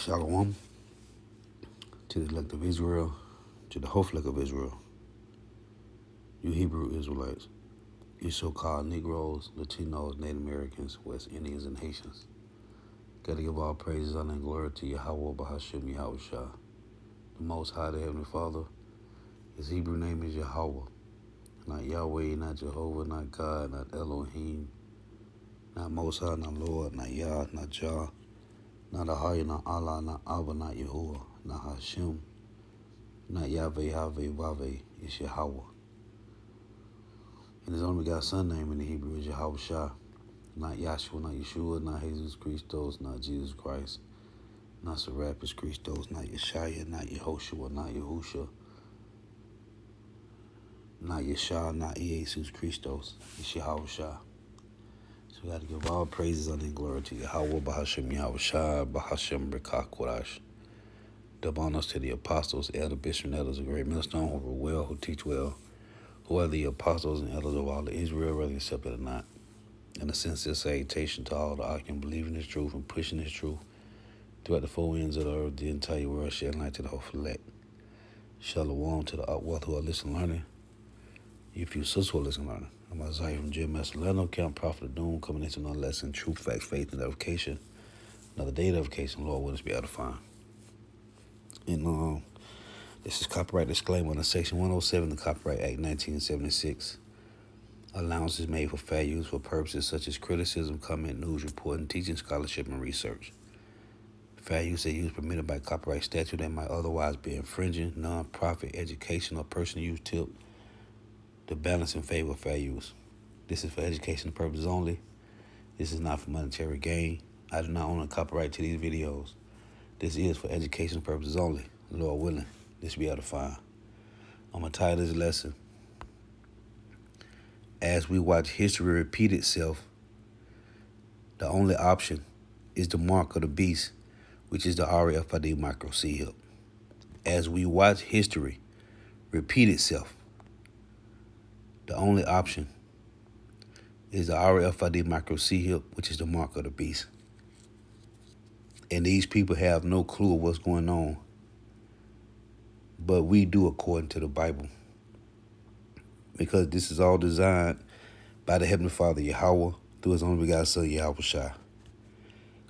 Shalom to the elect of Israel, to the whole flock of Israel, you Hebrew Israelites, you so-called Negroes, Latinos, Native Americans, West Indians, and Haitians. Gotta give all praises, honor, and glory to Yahweh, Bahashem, Yahushua. The Most High, the Heavenly Father. His Hebrew name is Yahweh, not Yahweh, not Jehovah, not God, not Elohim, not Most High, not Lord, not Yah, not Jah, not Ahaya, not Allah, not Abba, not Yahuwah, not Hashem, not Yahweh, Yahweh, it's Yahweh. And his only begotten son name in the Hebrew is Yahushua, not Yahshua, not Yeshua, not Jesus Christos, not Jesus Christ, not Serapis Christos, not Yeshaya, not Yehoshua, not Yahusha, not Yeshua, not Jesus Christos, it's Yahushua. So we got to give all praises, honor, and glory to Yahweh, Bahashem, Yahushua, Bahashem, Brekah, Kodash. Double honors to the apostles, elder, bishop, and elders, a great millstone, who rule well, who teach well, who are the apostles and elders of all of Israel, whether accepted or not. And a sincere salutation to all that can believe in this truth and pushing this truth throughout the four winds of the earth, the entire world, shedding light to the whole elect. Shalom to the upworth who are listening, learning. You few sisters who are listening, learning. I'm Isaiah from Jim Masaleno, Camp Prophet of Doom, coming into another lesson, truth, facts, faith, and edification. Another day of edification, Lord, will us be edifying. And this is copyright disclaimer under Section 107 of the Copyright Act 1976. Allowance is made for fair use for purposes such as criticism, comment, news, reporting, teaching, scholarship, and research. Fair use is use permitted by copyright statute that might otherwise be infringing, non-profit, educational, or personal use tip. The balance in favor of fair use. This is for educational purposes only. This is not for monetary gain. I do not own a copyright to these videos. This is for educational purposes only. Lord willing, this be edifying. I'm going to title this lesson, As we watch history repeat itself, the only option is the mark of the beast, which is the RFID micro C-HIP. As we watch history repeat itself, the only option is the RFID micro C-HIP, which is the mark of the beast. And these people have no clue of what's going on, but we do according to the Bible. Because this is all designed by the Heavenly Father, Yahweh, through his only begotten son, Yahushua.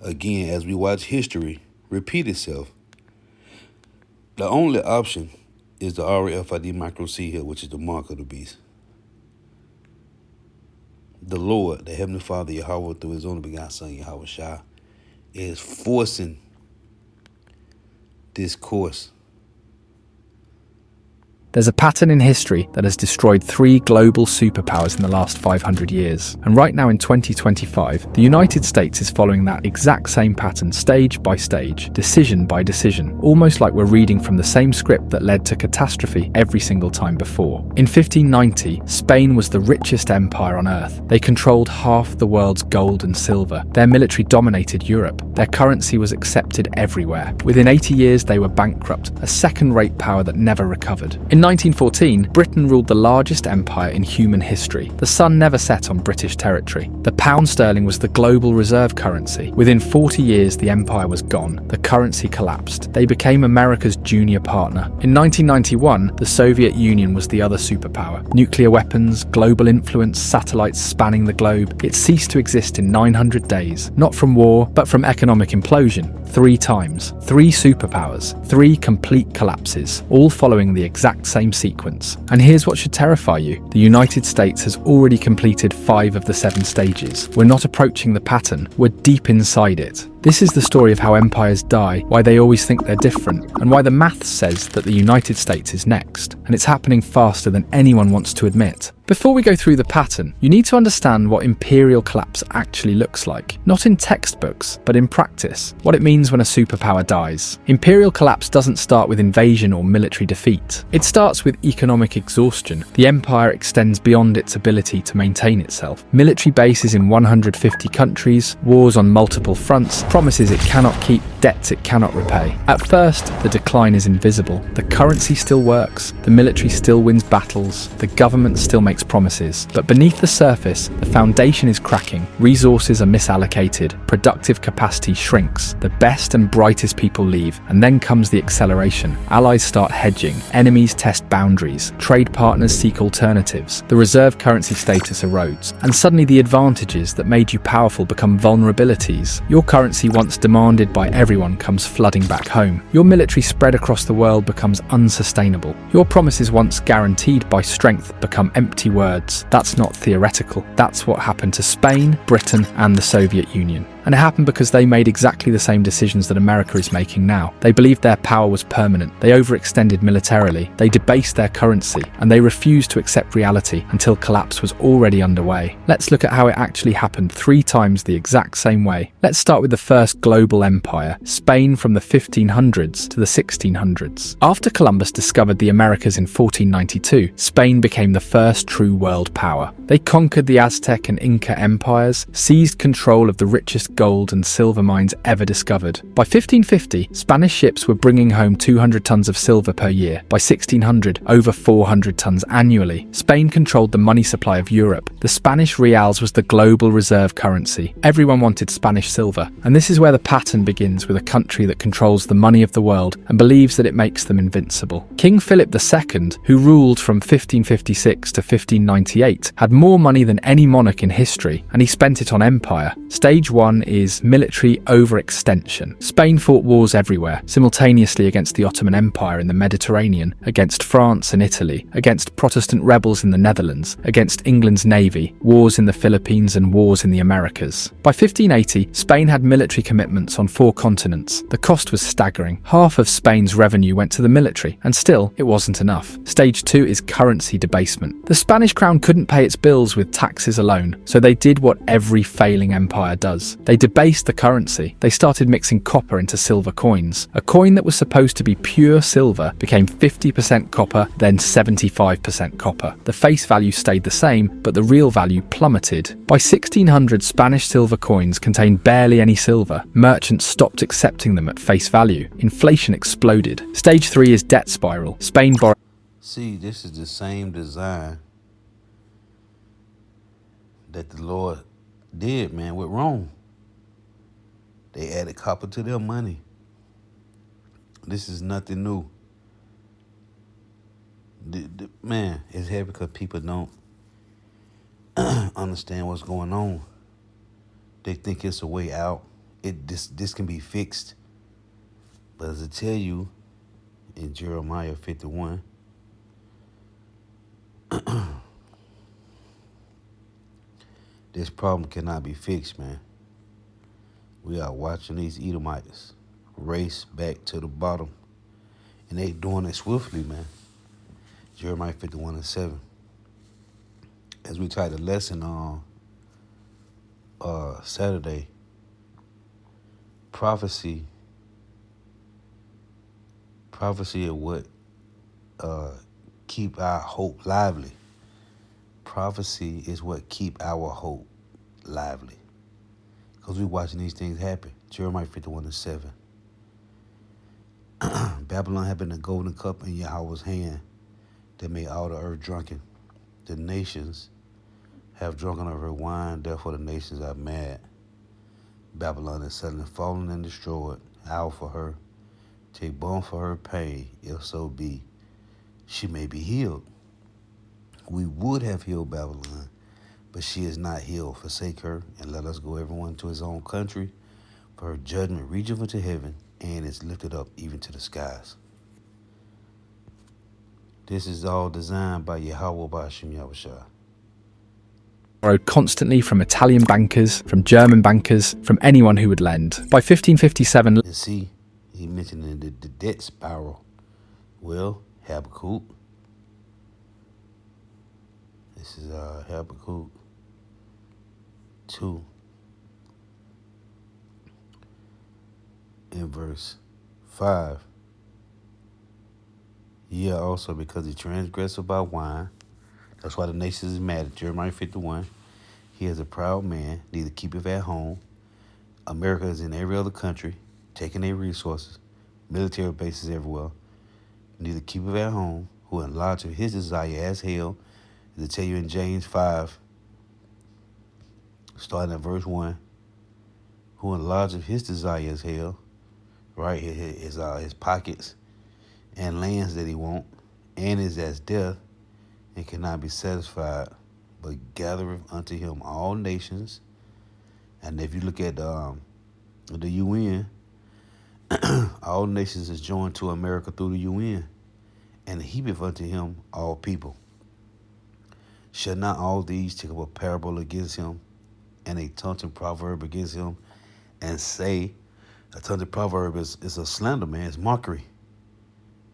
Again, as we watch history repeat itself, the only option is the RFID micro C-HIP, which is the mark of the beast. The Lord, the Heavenly Father, Yahweh, through his only begotten son, Yahushua, is forcing this course. There's a pattern in history that has destroyed 3 global superpowers in the last 500 years. And right now in 2025, the United States is following that exact same pattern stage by stage, decision by decision, almost like we're reading from the same script that led to catastrophe every single time before. In 1590, Spain was the richest empire on earth. They controlled half the world's gold and silver. Their military dominated Europe. Their currency was accepted everywhere. Within 80 years, they were bankrupt, a second-rate power that never recovered. In 1914, Britain ruled the largest empire in human history. The sun never set on British territory. The pound sterling was the global reserve currency. Within 40 years, the empire was gone. The currency collapsed. They became America's junior partner. In 1991, the Soviet Union was the other superpower. Nuclear weapons, global influence, satellites spanning the globe. It ceased to exist in 900 days. Not from war, but from economic implosion. 3 times. 3 superpowers. 3 complete collapses, all following the exact same sequence. And here's what should terrify you. The United States has already completed 5 of the 7 stages. We're not approaching the pattern, we're deep inside it. This is the story of how empires die, why they always think they're different, and why the maths says that the United States is next. And it's happening faster than anyone wants to admit. Before we go through the pattern, you need to understand what imperial collapse actually looks like. Not in textbooks, but in practice. What it means when a superpower dies. Imperial collapse doesn't start with invasion or military defeat. It starts with economic exhaustion. The empire extends beyond its ability to maintain itself. Military bases in 150 countries, wars on multiple fronts, promises it cannot keep, debts it cannot repay. At first, the decline is invisible. The currency still works, the military still wins battles, the government still makes promises, but beneath the surface, the foundation is cracking, resources are misallocated, productive capacity shrinks, the best and brightest people leave, and then comes the acceleration. Allies start hedging, enemies test boundaries, trade partners seek alternatives, the reserve currency status erodes, and suddenly the advantages that made you powerful become vulnerabilities. Your currency, once demanded by everyone, comes flooding back home. Your military spread across the world becomes unsustainable. Your promises, once guaranteed by strength, become empty words. That's not theoretical. That's what happened to Spain, Britain, and the Soviet Union. And it happened because they made exactly the same decisions that America is making now. They believed their power was permanent. They overextended militarily. They debased their currency. And they refused to accept reality until collapse was already underway. Let's look at how it actually happened 3 times the exact same way. Let's start with the first global empire, Spain, from the 1500s to the 1600s. After Columbus discovered the Americas in 1492, Spain became the first true world power. They conquered the Aztec and Inca empires, seized control of the richest gold and silver mines ever discovered. By 1550, Spanish ships were bringing home 200 tons of silver per year. By 1600, over 400 tons annually. Spain controlled the money supply of Europe. The Spanish reals was the global reserve currency. Everyone wanted Spanish silver, and this is where the pattern begins with a country that controls the money of the world and believes that it makes them invincible. King Philip II, who ruled from 1556 to 1598, had more money than any monarch in history, and he spent it on empire. Stage 1 is military overextension. Spain fought wars everywhere, simultaneously against the Ottoman Empire in the Mediterranean, against France and Italy, against Protestant rebels in the Netherlands, against England's navy, wars in the Philippines and wars in the Americas. By 1580, Spain had military commitments on 4 continents. The cost was staggering. Half of Spain's revenue went to the military, and still, it wasn't enough. Stage 2 is currency debasement. The Spanish crown couldn't pay its bills with taxes alone, so they did what every failing empire does. They debased the currency. They started mixing copper into silver coins. A coin that was supposed to be pure silver became 50% copper, then 75% copper. The face value stayed the same, but the real value plummeted. By 1600, Spanish silver coins contained barely any silver. Merchants stopped accepting them at face value. Inflation exploded. Stage 3 is debt spiral. Spain borrowed. See, this is the same design that the Lord did, man, with Rome. They added copper to their money. This is nothing new. Man, it's heavy because people don't understand what's going on. They think it's a way out. This can be fixed. But as I tell you in Jeremiah 51, this problem cannot be fixed, man. We are watching these Edomites race back to the bottom. And they doing it swiftly, man. Jeremiah 51:7. As we tried the lesson on Saturday, prophecy is what keep our hope lively. Prophecy is what keep our hope lively. Because we're watching these things happen. Jeremiah 51:7. Babylon had been the golden cup in Yahweh's hand that made all the earth drunken. The nations have drunken of her wine, therefore the nations are mad. Babylon is suddenly fallen and destroyed. Howl for her. Take balm for her pain, if so be she may be healed. We would have healed Babylon, but she is not healed. Forsake her, and let us go everyone to his own country, for her judgment reacheth unto heaven, and is lifted up even to the skies. This is all designed by Yahweh Ba'ashem Yahushua. Borrowed constantly from Italian bankers, from German bankers, from anyone who would lend. By 1557... And see, he mentioned the debt spiral. Well, Habakkuk. This is Habakkuk 2 in verse 5. Yeah, also because he transgressed about wine. That's why the nations is mad at Jeremiah 51. He is a proud man, neither keepeth at home. America is in every other country, taking their resources, military bases everywhere. Neither keepeth at home, who enlargeth his desire as hell, They tell you in James 5, starting at verse 1, who enlargeth his desire is hell, right? His pockets and lands that he want, and is as death, and cannot be satisfied, but gathereth unto him all nations. And if you look at the UN, all nations is joined to America through the UN, and heapeth unto him all people. Shall not all these take up a parable against him, and a taunting proverb against him, and say, a taunting proverb is a slander, man, it's mockery.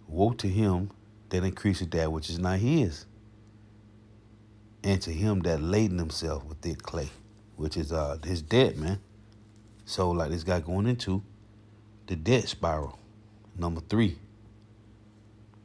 Woe to him that increaseth that which is not his, and to him that laden himself with thick clay, which is his debt, man. So like this guy going into the debt spiral. Number 3.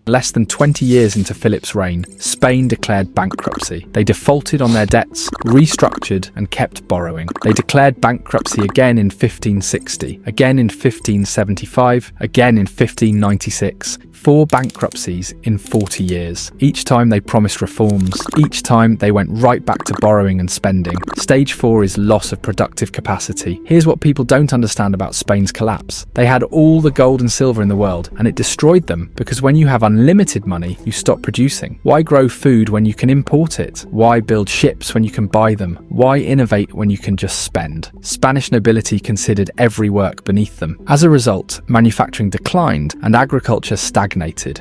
Less than 20 years into Philip's reign, Spain declared bankruptcy. They defaulted on their debts, restructured, and kept borrowing. They declared bankruptcy again in 1560, again in 1575, again in 1596. 4 bankruptcies in 40 years. Each time they promised reforms. Each time they went right back to borrowing and spending. Stage 4 is loss of productive capacity. Here's what people don't understand about Spain's collapse. They had all the gold and silver in the world, and it destroyed them, because when you have unlimited money, you stop producing. Why grow food when you can import it? Why build ships when you can buy them? Why innovate when you can just spend? Spanish nobility considered every work beneath them. As a result, manufacturing declined and agriculture stagnated.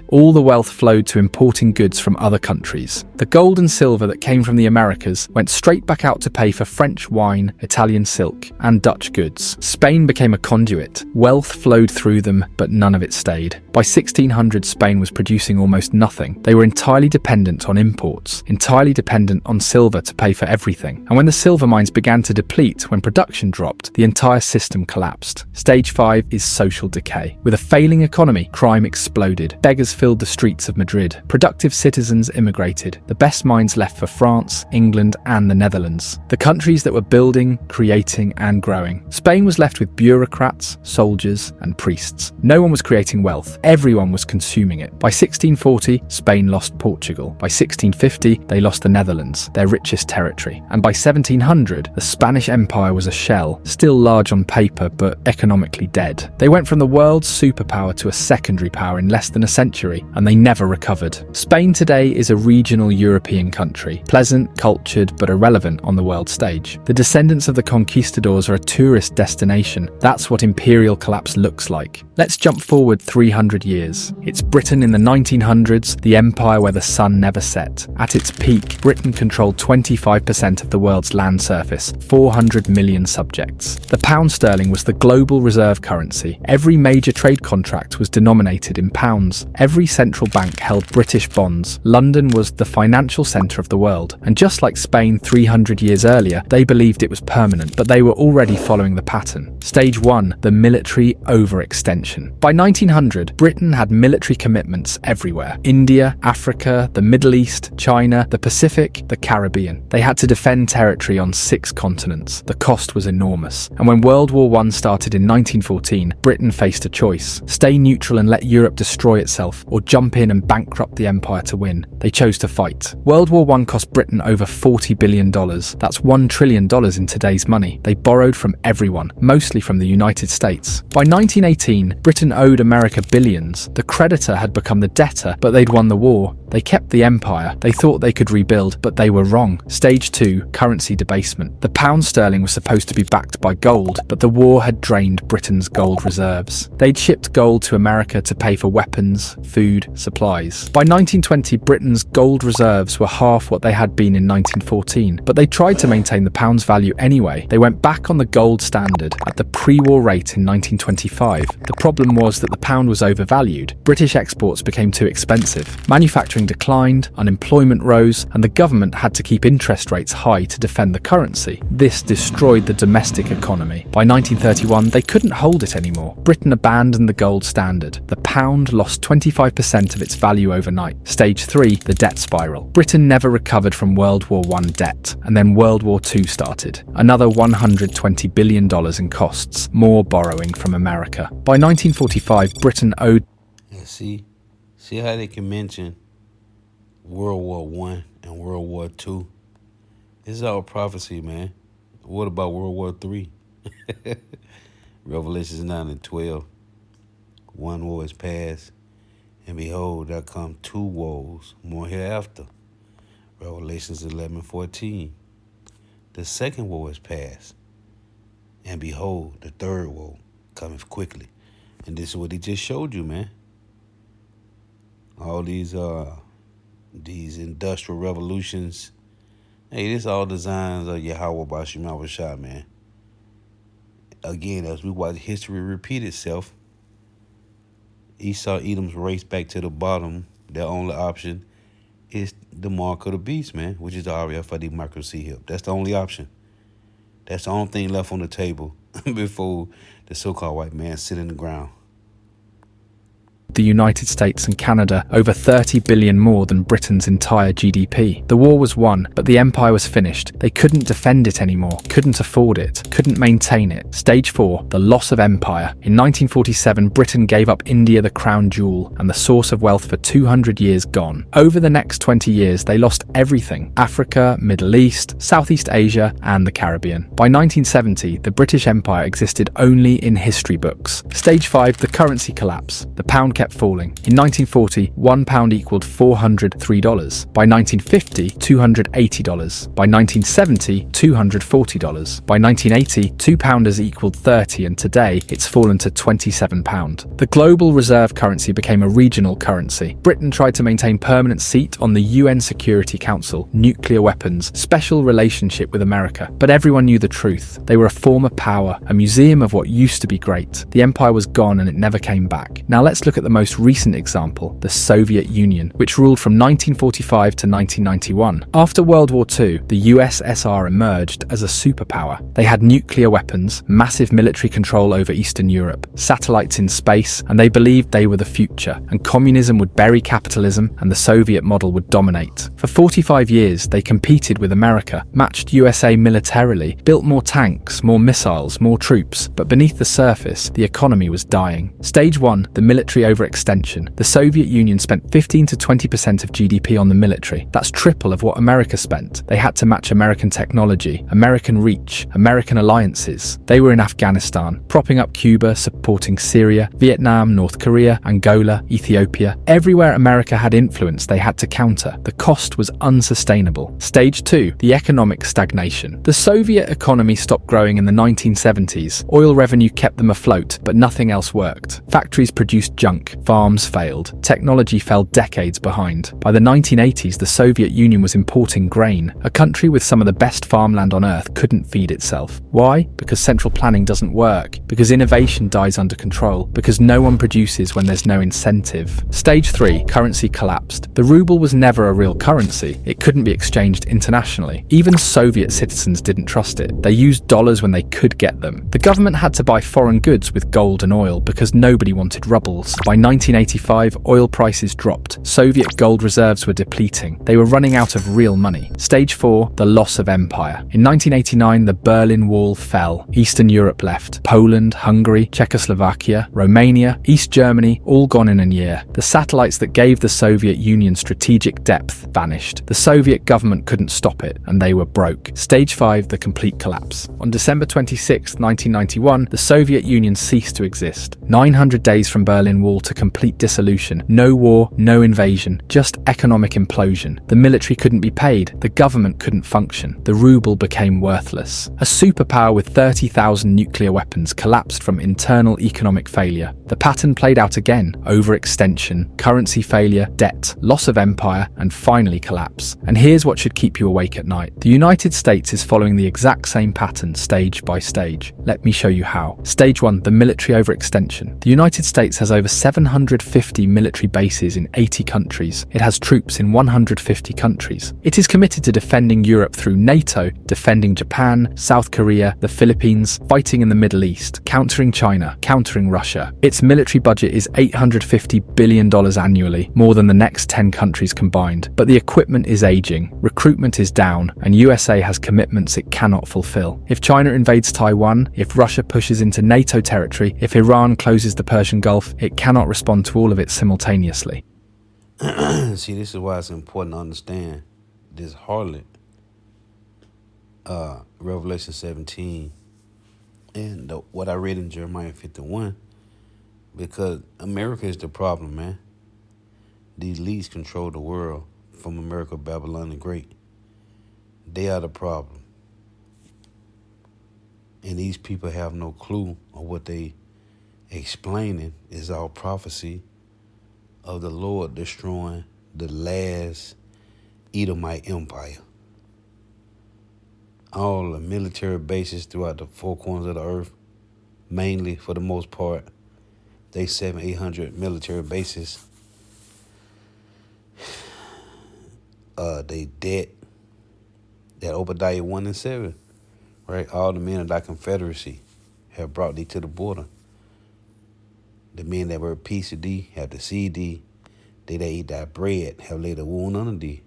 All the wealth flowed to importing goods from other countries. The gold and silver that came from the Americas went straight back out to pay for French wine, Italian silk, and Dutch goods. Spain became a conduit. Wealth flowed through them, but none of it stayed. By 1600, Spain was producing almost nothing. They were entirely dependent on imports, entirely dependent on silver to pay for everything. And when the silver mines began to deplete, when production dropped, the entire system collapsed. Stage 5 is social decay. With a failing economy, crime exploded. Beggars filled the streets of Madrid. Productive citizens immigrated. The best minds left for France, England, and the Netherlands. The countries that were building, creating, and growing. Spain was left with bureaucrats, soldiers, and priests. No one was creating wealth. Everyone was consuming it. By 1640, Spain lost Portugal. By 1650, they lost the Netherlands, their richest territory. And by 1700, the Spanish Empire was a shell, still large on paper, but economically dead. They went from the world's superpower to a secondary power in less than a century, and they never recovered. Spain today is a regional European country, pleasant, cultured, but irrelevant on the world stage. The descendants of the conquistadors are a tourist destination. That's what imperial collapse looks like. Let's jump forward 300 years. It's Britain in the 1900s, the empire where the sun never set. At its peak, Britain controlled 25% of the world's land surface, 400 million subjects. The pound sterling was the global reserve currency. Every major trade contract was denominated in pounds. Every central bank held British bonds. London was the financial centre of the world. And just like Spain 300 years earlier, they believed it was permanent, but they were already following the pattern. Stage 1, the military overextension. By 1900, Britain had military commitments everywhere. India, Africa, the Middle East, China, the Pacific, the Caribbean. They had to defend territory on 6 continents. The cost was enormous. And when World War I started in 1914, Britain faced a choice. Stay neutral and let Europe destroy itself, or jump in and bankrupt the empire to win. They chose to fight. World War I cost Britain over $40 billion. That's $1 trillion in today's money. They borrowed from everyone, mostly from the United States. By 1918, Britain owed America billions. The creditor had become the debtor, but they'd won the war. They kept the empire. They thought they could rebuild, but they were wrong. Stage 2, currency debasement. The pound sterling was supposed to be backed by gold, but the war had drained Britain's gold reserves. They'd shipped gold to America to pay for weapons, food, supplies. By 1920, Britain's gold reserves were half what they had been in 1914, but they tried to maintain the pound's value anyway. They went back on the gold standard at the pre-war rate in 1925. The problem was that the pound was overvalued. British exports became too expensive. Manufacturing declined, unemployment rose, and the government had to keep interest rates high to defend the currency. This destroyed the domestic economy. By 1931, they couldn't hold it anymore. Britain abandoned the gold standard. The pound lost 25% of its value overnight. Stage 3, the debt spiral. Britain never recovered from World War I debt, and then World War II started. Another $120 billion in costs, more borrowing from America. By 1945, Britain owed... Yeah, see how they can mention World War One and World War Two. This is all prophecy, man. What about World War Three? Revelations 9 and 12. One war is past, and behold, there come two woes more hereafter. Revelations 11:14. The second woe is past, and behold, the third woe cometh quickly. And this is what he just showed you, man. All these industrial revolutions. Hey, this all designs of Yahweh Bashim Yahushua, man. Again, as we watch history repeat itself, Esau, Edom's race back to the bottom. Their only option is the mark of the beast, man, which is the RFID micro C hip. That's the only option. That's the only thing left on the table before the so-called white man sit in the ground. The United States and Canada over 30 billion more than Britain's entire GDP. The war was won, but the empire was finished. They couldn't defend it anymore, couldn't afford it, couldn't maintain it. Stage 4, the loss of empire. In 1947, Britain gave up India, the crown jewel, and the source of wealth for 200 years gone. Over the next 20 years, they lost everything: Africa, Middle East, Southeast Asia, and the Caribbean. By 1970, the British Empire existed only in history books. Stage 5, the currency collapse. The pound kept falling. In 1940, £1 equaled $403. By 1950, $280. By 1970, $240. By 1980, £2 equaled 30, and today it's fallen to £27. The global reserve currency became a regional currency. Britain tried to maintain permanent seat on the UN Security Council, nuclear weapons, special relationship with America. But everyone knew the truth. They were a former power, a museum of what used to be great. The empire was gone and it never came back. Now let's look at the most recent example, the Soviet Union, which ruled from 1945 to 1991. After World War II, the USSR emerged as a superpower. They had nuclear weapons, massive military control over Eastern Europe, satellites in space, and they believed they were the future, and communism would bury capitalism and the Soviet model would dominate. For 45 years, they competed with America, matched USA militarily, built more tanks, more missiles, more troops, but beneath the surface, the economy was dying. Stage 1, the military overextension. The Soviet Union spent 15 to 20% of GDP on the military. That's triple of what America spent. They had to match American technology, American reach, American alliances. They were in Afghanistan, propping up Cuba, supporting Syria, Vietnam, North Korea, Angola, Ethiopia. Everywhere America had influence, they had to counter. The cost was unsustainable. Stage 2, the economic stagnation. The Soviet economy stopped growing in the 1970s. Oil revenue kept them afloat, but nothing else worked. Factories produced junk, farms failed, technology fell decades behind. By the 1980s, the Soviet Union was importing grain. A country with some of the best farmland on earth couldn't feed itself. Why? Because central planning doesn't work, because innovation dies under control, because no one produces when there's no incentive. Stage 3, currency collapsed. The ruble was never a real currency. It couldn't be exchanged internationally. Even Soviet citizens didn't trust it. They used dollars when they could get them. The government had to buy foreign goods with gold and oil because nobody wanted rubles. By 1985, oil prices dropped. Soviet gold reserves were depleting. They were running out of real money. Stage 4, the loss of empire. In 1989, the Berlin Wall fell. Eastern Europe left. Poland, Hungary, Czechoslovakia, Romania, East Germany, all gone in a year. The satellites that gave the Soviet Union strategic depth vanished. The Soviet government couldn't stop it, and they were broke. Stage 5, the complete collapse. On December 26, 1991, the Soviet Union ceased to exist. 900 days from Berlin Wall to complete dissolution. No war, no invasion, just economic implosion. The military couldn't be paid. The government couldn't function. The ruble became worthless. A superpower with 30,000 nuclear weapons collapsed from internal economic failure. The pattern played out again: overextension, currency failure, debt, loss of empire, and finally collapse. And here's what should keep you awake at night. The United States is following the exact same pattern stage by stage. Let me show you how. Stage 1, the military overextension. The United States has over 750 military bases in 80 countries. It has troops in 150 countries. It is committed to defending Europe through NATO, defending Japan, South Korea, the Philippines, fighting in the Middle East, countering China, countering Russia. Its military budget is $850 billion annually, more than the next 10 countries combined. But the equipment is aging, recruitment is down, and USA has commitments it cannot fulfill. If China invades Taiwan, if Russia pushes into NATO territory, if Iran closes the Persian Gulf, it cannot respond to all of it simultaneously. See, this is why it's important to understand this harlot, Revelation 17, and what I read in Jeremiah 51, because America is the problem, man. These elites control the world, from America, Babylon the Great. They are the problem. And these people have no clue of what they explaining is all prophecy of the Lord destroying the last Edomite empire. All the military bases throughout the four corners of the earth, mainly for the most part, they 700-800 military bases. They debt that Obadiah 1 and 7, right? All the men of thy confederacy have brought thee to the border. The men that were at peace with thee have deceived thee. They that eat thy bread have laid a wound under thee.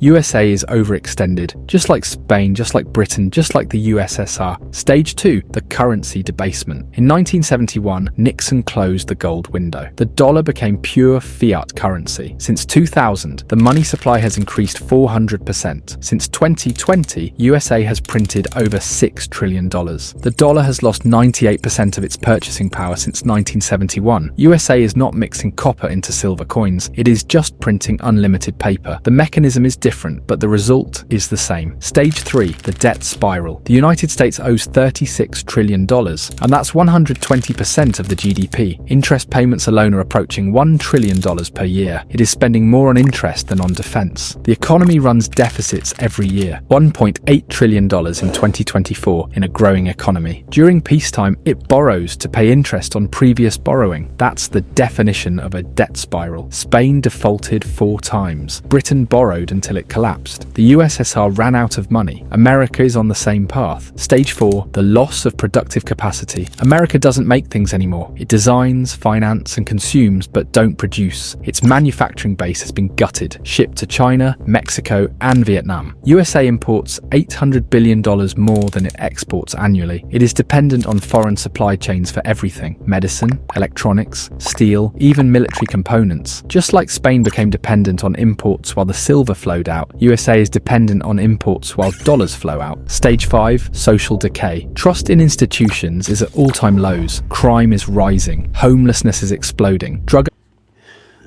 USA is overextended, just like Spain, just like Britain, just like the USSR. Stage 2, the currency debasement. In 1971, Nixon closed the gold window. The dollar became pure fiat currency. Since 2000, the money supply has increased 400%. Since 2020, USA has printed over $6 trillion. The dollar has lost 98% of its purchasing power since 1971. USA is not mixing copper into silver coins. It is just printing unlimited paper. The mechanism is different, but the result is the same. Stage 3, the debt spiral. The United States owes $36 trillion, and that's 120% of the GDP. Interest payments alone are approaching $1 trillion per year. It is spending more on interest than on defense. The economy runs deficits every year, $1.8 trillion in 2024 in a growing economy. During peacetime, it borrows to pay interest on previous borrowing. That's the definition of a debt spiral. Spain defaulted 4 times. Britain borrowed until it collapsed. The USSR ran out of money. America is on the same path. Stage 4, the loss of productive capacity. America doesn't make things anymore. It designs, finance, and consumes, but don't produce. Its manufacturing base has been gutted, shipped to China, Mexico, and Vietnam. USA imports $800 billion more than it exports annually. It is dependent on foreign supply chains for everything: medicine, electronics, steel, even military components. Just like Spain became dependent on imports while the silver flowed out, USA is dependent on imports while dollars flow out. Stage 5, social decay. Trust in institutions is at all-time lows. Crime is rising. Homelessness is exploding.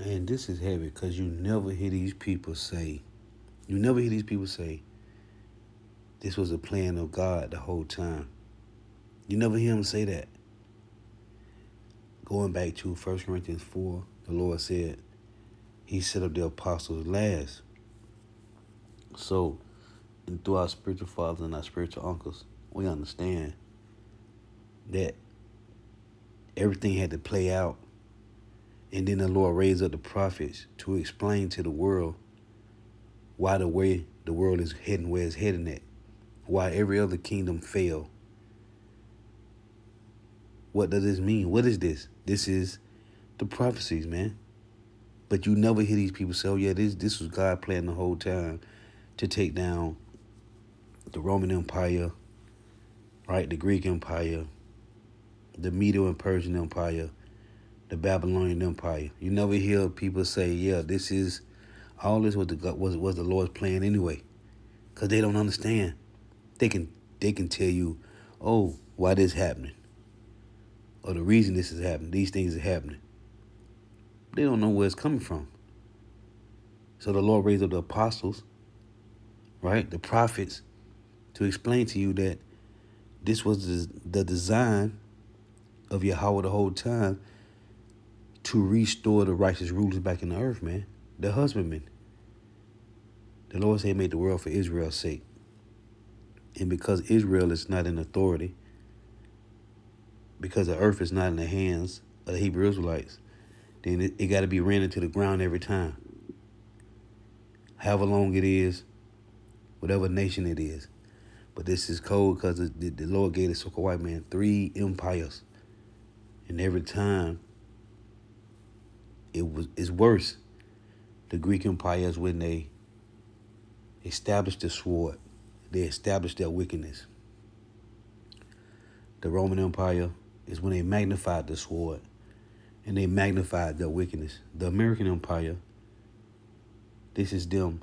And this is heavy because you never hear these people say, this was a plan of God the whole time. You never hear them say that. Going back to 1 Corinthians 4, the Lord said he set up the apostles last. So, and through our spiritual fathers and our spiritual uncles, we understand that everything had to play out. And then the Lord raised up the prophets to explain to the world why the way the world is heading where it's heading at. Why every other kingdom failed. What does this mean? What is this? This is the prophecies, man. But you never hear these people say, oh yeah, this was God planning the whole time to take down the Roman Empire, right? The Greek Empire, the Medo and Persian Empire, the Babylonian Empire. You never hear people say, yeah, this is, all this was the Lord's plan anyway. Because they don't understand. They can tell you, oh, why this happening? Or the reason this is happening, these things are happening. They don't know where it's coming from. So the Lord raised up the apostles, right, the prophets, to explain to you that this was the design of Yahweh the whole time, to restore the righteous rulers back in the earth, man, the husbandmen. The Lord said he made the world for Israel's sake. And because Israel is not in authority, because the earth is not in the hands of the Hebrew Israelites, then it got to be ran into the ground every time. However long it is, whatever nation it is. But this is cold because the Lord gave the so-called white man 3 empires. And every time it's worse. The Greek Empire is when they established the sword. They established their wickedness. The Roman Empire is when they magnified the sword. and they magnified their wickedness. The American Empire, this is them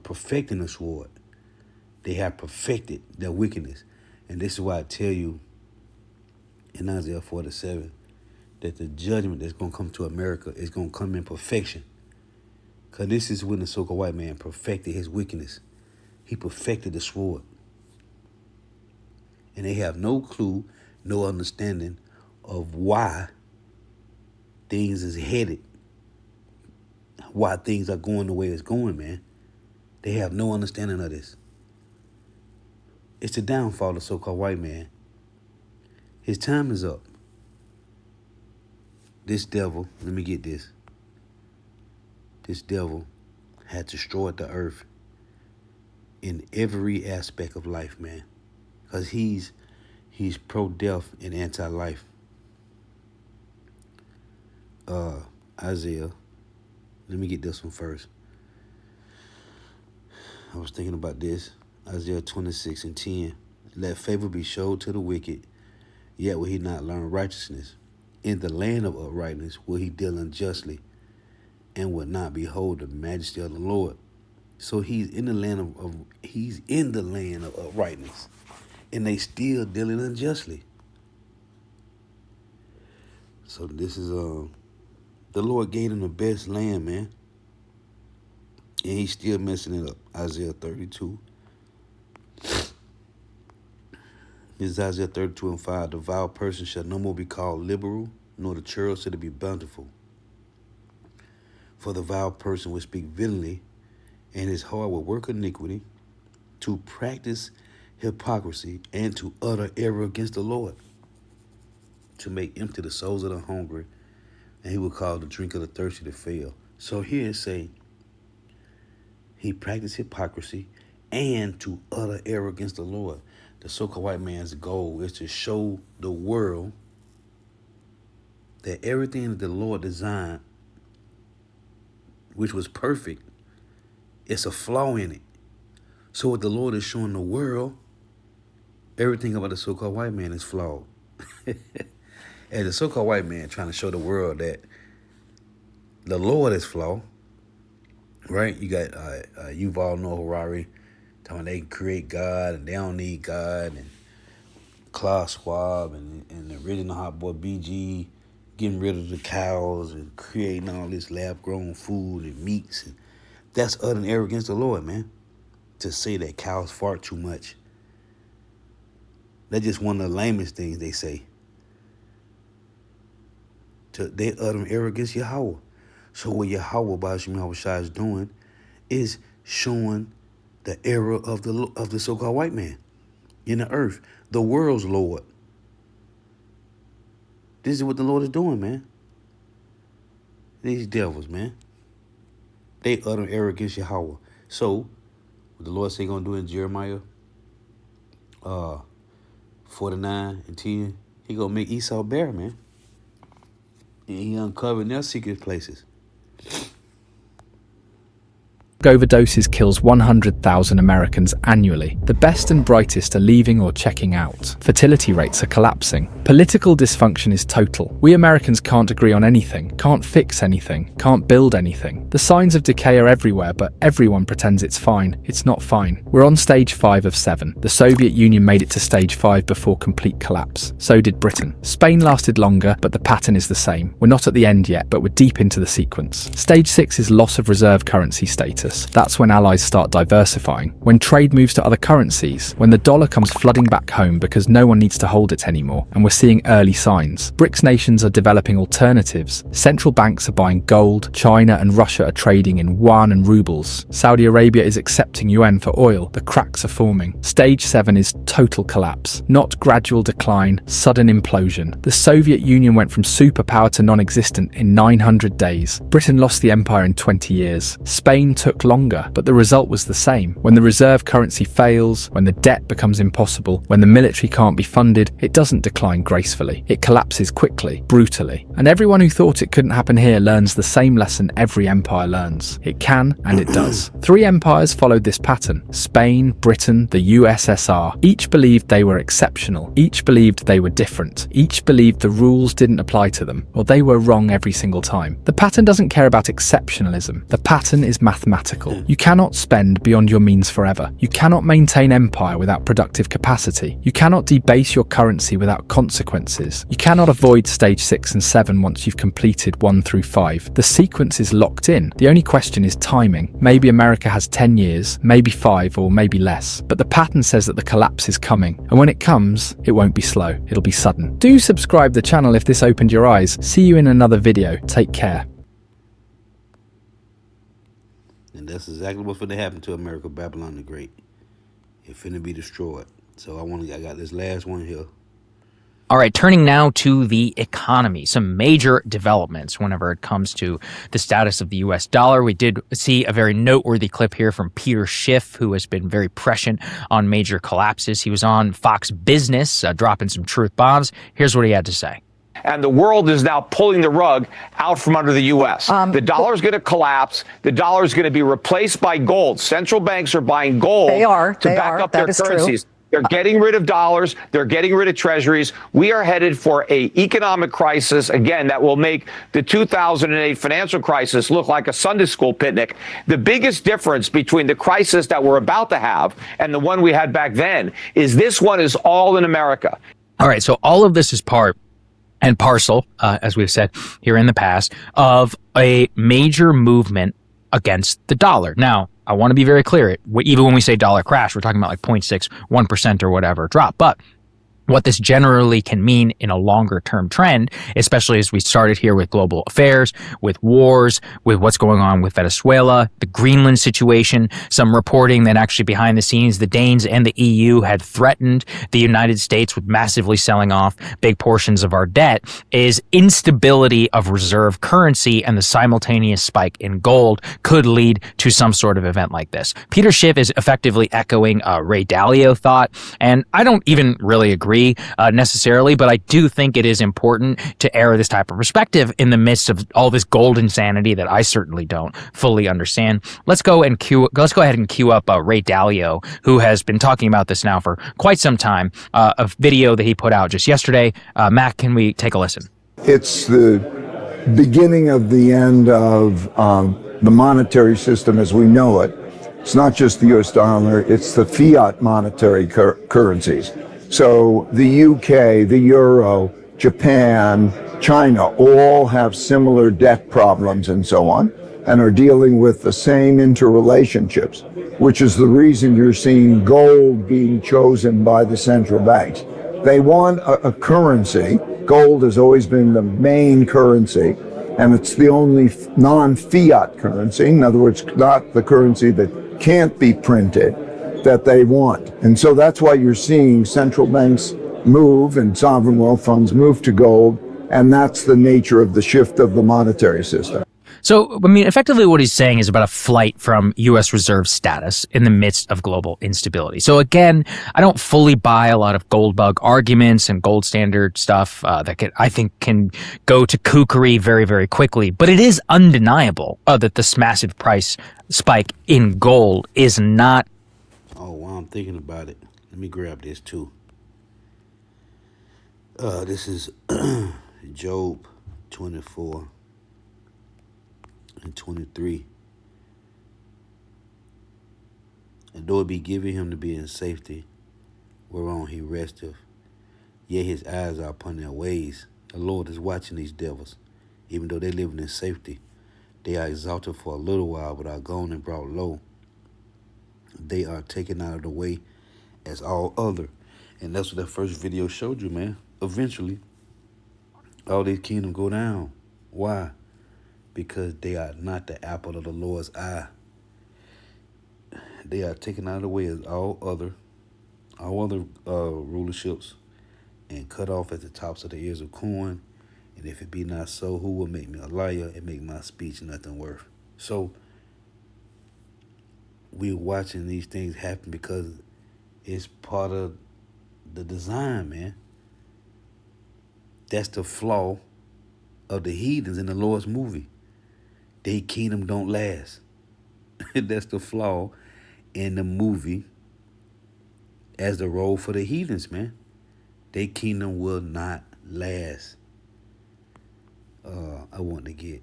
perfecting the sword. They have perfected their wickedness. And this is why I tell you in Isaiah 47 that the judgment that's going to come to America is going to come in perfection. Because this is when the so-called white man perfected his wickedness. He perfected the sword. And they have no clue, no understanding of why things is headed, why things are going the way it's going, man. They have no understanding of this. It's the downfall of the so-called white man. His time is up. This devil, let me get this. This devil had destroyed the earth in every aspect of life, man. Because he's pro-death and anti-life. Isaiah, let me get this one first. I was thinking about this. Isaiah 26:10. Let favor be showed to the wicked, yet will he not learn righteousness. In the land of uprightness will he deal unjustly, and will not behold the majesty of the Lord. So he's in the land of uprightness, and they still dealing unjustly. So this is the Lord gave him the best land, man, and he's still messing it up. Isaiah 32. This is Isaiah 32:5. The vile person shall no more be called liberal, nor the churl shall be bountiful. For the vile person will speak villainy, and his heart will work iniquity, to practice hypocrisy, and to utter error against the Lord, to make empty the souls of the hungry, and he will cause the drink of the thirsty to fail. So here it say, he practiced hypocrisy and to utter error against the Lord. The so-called white man's goal is to show the world that everything that the Lord designed, which was perfect, it's a flaw in it. So what the Lord is showing the world, everything about the so-called white man is flawed. And the so-called white man trying to show the world that the Lord is flawed, right? You got Yuval Noah Harari talking they can create God and they don't need God, and Klaus Schwab and the original Hot Boy BG getting rid of the cows and creating all this lab-grown food and meats. And that's uttering error against the Lord, man. To say that cows fart too much. That's just one of the lamest things they say. They utter error against Yahweh. So what Yahweh Ba'ashem Yahushua is doing is showing the error of the so-called white man in the earth, the world's Lord. This is what the Lord is doing, man. These devils, man. They utter error against Yahweh. So what the Lord say he gonna do in Jeremiah 49:10, he gonna make Esau bare, man. And he uncovering their secret places. Overdoses kills 100,000 Americans annually. The best and brightest are leaving or checking out. Fertility rates are collapsing. Political dysfunction is total. We Americans can't agree on anything, can't fix anything, can't build anything. The signs of decay are everywhere, but everyone pretends it's fine. It's not fine. We're on stage 5 of 7. The Soviet Union made it to stage 5 before complete collapse. So did Britain. Spain lasted longer, but the pattern is the same. We're not at the end yet, but we're deep into the sequence. Stage 6 is loss of reserve currency status. That's when allies start diversifying, when trade moves to other currencies, when the dollar comes flooding back home because no one needs to hold it anymore, and we're seeing early signs. BRICS nations are developing alternatives. Central banks are buying gold. China and Russia are trading in yuan and rubles. Saudi Arabia is accepting yuan for oil. The cracks are forming. Stage 7 is total collapse, not gradual decline, sudden implosion. The Soviet Union went from superpower to non-existent in 900 days. Britain lost the empire in 20 years. Spain took longer, but the result was the same. When the reserve currency fails, when the debt becomes impossible, when the military can't be funded, it doesn't decline gracefully. It collapses quickly, brutally. And everyone who thought it couldn't happen here learns the same lesson every empire learns. It can, and it does. 3 empires followed this pattern: Spain, Britain, the USSR. Each believed they were exceptional. Each believed they were different. Each believed the rules didn't apply to them, or they were wrong every single time. The pattern doesn't care about exceptionalism. The pattern is mathematical. You cannot spend beyond your means forever. You cannot maintain empire without productive capacity. You cannot debase your currency without consequences. You cannot avoid stage 6 and 7 once you've completed 1 through 5. The sequence is locked in. The only question is timing. Maybe America has 10 years, maybe 5, or maybe less. But the pattern says that the collapse is coming. And when it comes, it won't be slow. It'll be sudden. Do subscribe to the channel if this opened your eyes. See you in another video. Take care. And that's exactly what's going to happen to America, Babylon the Great. It's finna be destroyed. So I got this last one here. All right, turning now to the economy, some major developments whenever it comes to the status of the U.S. dollar. We did see a very noteworthy clip here from Peter Schiff, who has been very prescient on major collapses. He was on Fox Business, dropping some truth bombs. Here's what he had to say. And the world is now pulling the rug out from under the U.S. The dollar is going to collapse. The dollar is going to be replaced by gold. Central banks are buying gold to back up their currencies. True. They're getting rid of dollars. They're getting rid of treasuries. We are headed for an economic crisis, again, that will make the 2008 financial crisis look like a Sunday school picnic. The biggest difference between the crisis that we're about to have and the one we had back then is this one is all in America. All right, so all of this is part and parcel, as we've said here in the past, of a major movement against the dollar. Now, I want to be very clear. Even when we say dollar crash, we're talking about like 0.6, 1% or whatever drop. But what this generally can mean in a longer term trend, especially as we started here with global affairs, with wars, with what's going on with Venezuela, the Greenland situation, some reporting that actually behind the scenes, the Danes and the EU had threatened the United States with massively selling off big portions of our debt, is instability of reserve currency and the simultaneous spike in gold could lead to some sort of event like this. Peter Schiff is effectively echoing Ray Dalio thought, and I don't even really agree necessarily, but I do think it is important to air this type of perspective in the midst of all this gold insanity that I certainly don't fully understand. Let's go ahead and cue up Ray Dalio, who has been talking about this now for quite some time, a video that he put out just yesterday. Matt, can we take a listen? It's the beginning of the end of the monetary system as we know it. It's not just the US dollar, it's the fiat monetary currencies. So the UK, the Euro, Japan, China all have similar debt problems and so on, and are dealing with the same interrelationships, which is the reason you're seeing gold being chosen by the central banks. They want a currency. Gold has always been the main currency, and it's the only non-fiat currency, in other words, not the currency that can't be printed, that they want. And so that's why you're seeing central banks move and sovereign wealth funds move to gold, and that's the nature of the shift of the monetary system. So, I mean, effectively what he's saying is about a flight from U.S. reserve status in the midst of global instability. So again, I don't fully buy a lot of gold bug arguments and gold standard stuff that I think can go to kookery very, very quickly. But it is undeniable that this massive price spike in gold is not. Oh, while I'm thinking about it, let me grab this too. This is Job 24 and 23. And though it be given him to be in safety, whereon he resteth, yet his eyes are upon their ways. The Lord is watching these devils, even though they live in safety. They are exalted for a little while, but are gone and brought low. They are taken out of the way as all other. And that's what that first video showed you, man. Eventually, all these kingdoms go down. Why? Because they are not the apple of the Lord's eye. They are taken out of the way as all other rulerships and cut off at the tops of the ears of corn. And if it be not so, who will make me a liar and make my speech nothing worth? So, we're watching these things happen because it's part of the design, man. That's the flaw of the heathens in the Lord's movie. Their kingdom don't last. That's the flaw in the movie as the role for the heathens, man. Their kingdom will not last. I want to get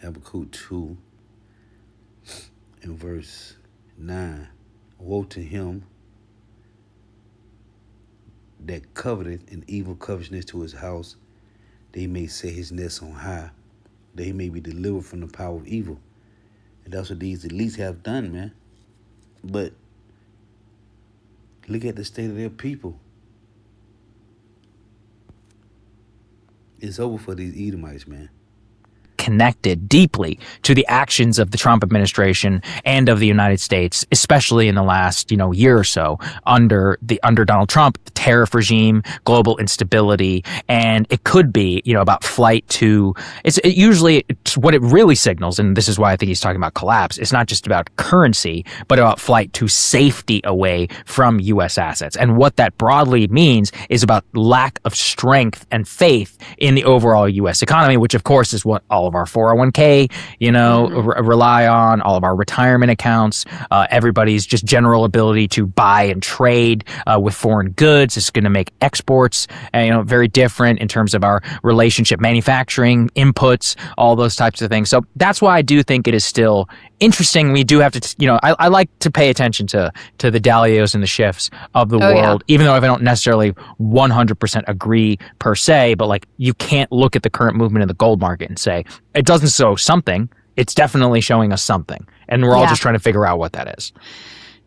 Habakkuk 2 in verse 9. Woe to him that coveteth an evil covetousness to his house, that he may set his nest on high, that he may be delivered from the power of evil. And that's what these elites have done, man. But look at the state of their people. It's over for these Edomites, man. Connected deeply to the actions of the Trump administration and of the United States, especially in the last, year or so under Donald Trump, the tariff regime, global instability, and it could be, about flight to. It's what it really signals, and this is why I think he's talking about collapse. It's not just about currency, but about flight to safety away from U.S. assets, and what that broadly means is about lack of strength and faith in the overall U.S. economy, which of course is what all of our 401k, rely on, all of our retirement accounts, everybody's just general ability to buy and trade with foreign goods. It's going to make exports, very different in terms of our relationship, manufacturing, inputs, all those types of things. So that's why I do think it is still interesting. We do have to, I like to pay attention to the Dalios and the Schiffs of the world, even though I don't necessarily 100% agree per se, but you can't look at the current movement in the gold market and say, it doesn't show something. It's definitely showing us something. And we're all just trying to figure out what that is.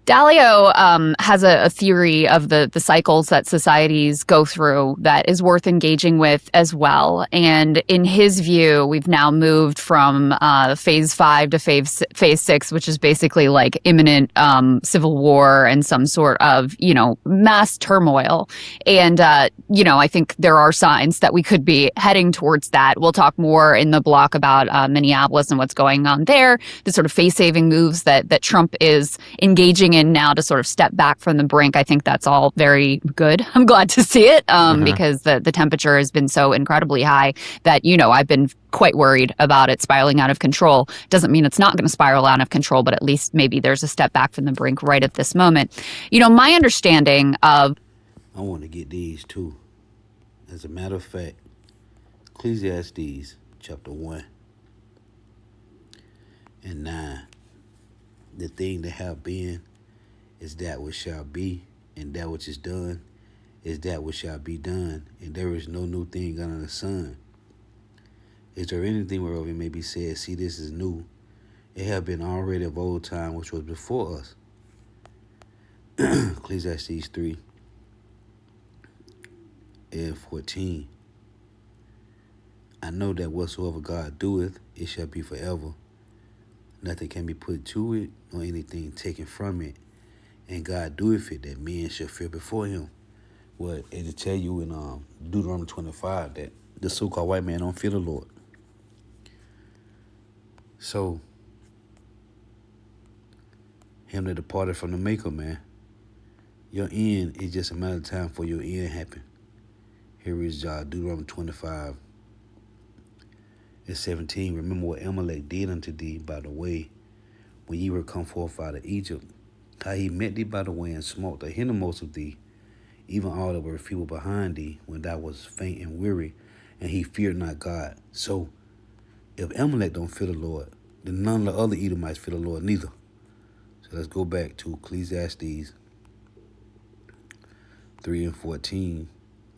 Dalio has a theory of the cycles that societies go through that is worth engaging with as well. And in his view, we've now moved from phase 5 to phase 6, which is basically imminent civil war and some sort of, mass turmoil. And, I think there are signs that we could be heading towards that. We'll talk more in the block about Minneapolis and what's going on there, the sort of face-saving moves that Trump is engaging in now to sort of step back from the brink. I think that's all very good. I'm glad to see it because the temperature has been so incredibly high that, I've been quite worried about it spiraling out of control. Doesn't mean it's not going to spiral out of control, but at least maybe there's a step back from the brink right at this moment. My understanding of... I want to get these too. As a matter of fact, Ecclesiastes chapter 1 and 9. The thing that have been is that which shall be, and that which is done is that which shall be done, and there is no new thing under the sun. Is there anything whereof it may be said, see, this is new? It have been already of old time, which was before us. Ecclesiastes 3 and 14. I know that whatsoever God doeth, it shall be forever. Nothing can be put to it, nor anything taken from it. And God doeth it, that men shall fear before him. Well, it'll tell you in Deuteronomy 25 that the so-called white man don't fear the Lord. So, him that departed from the maker, man, your end is just a matter of time for your end happen. Here is Deuteronomy 25 and 17. Remember what Amalek did unto thee by the way, when ye were come forth out of Egypt, how he met thee by the way and smote the hindermost of thee, even all that were feeble behind thee, when thou wast faint and weary, and he feared not God. So, if Amalek don't fear the Lord, then none of the other Edomites fear the Lord neither. So let's go back to Ecclesiastes 3 and 14.